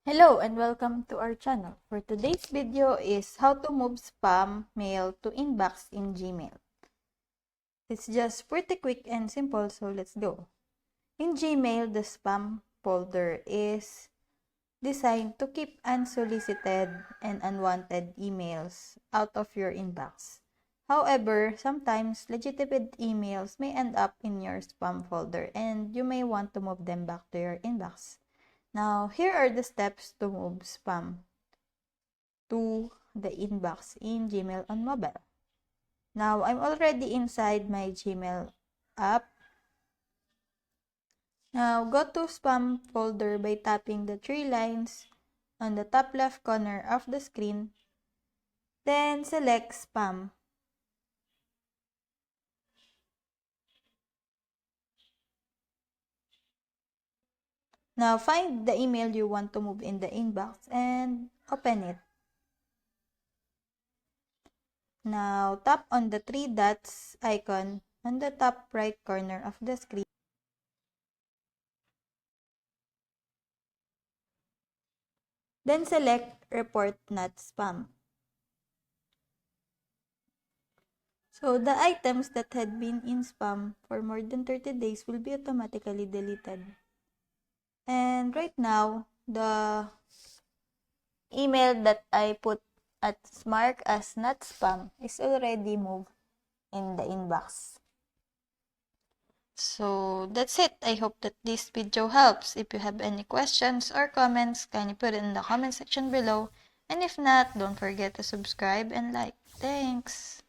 Hello and welcome to our channel. For today's video is how to move spam mail to inbox in Gmail. It's just pretty quick and simple, so let's go. In Gmail, the spam folder is designed to keep unsolicited and unwanted emails out of your inbox. However, sometimes legitimate emails may end up in your spam folder and you may want to move them back to your inbox. Now, here are the steps to move spam to the inbox in Gmail on mobile. Now, I'm already inside my Gmail app. Now, go to spam folder by tapping the three lines on the top left corner of the screen. Then, select spam. Now, find the email you want to move in the inbox and open it. Now, tap on the three dots icon on the top right corner of the screen. Then select Report Not Spam. So, the items that had been in spam for more than 30 days will be automatically deleted. And right now, the email that I put at mark as not spam is already moved in the inbox. So, that's it. I hope that this video helps. If you have any questions or comments, kindly put it in the comment section below. And if not, don't forget to subscribe and like. Thanks!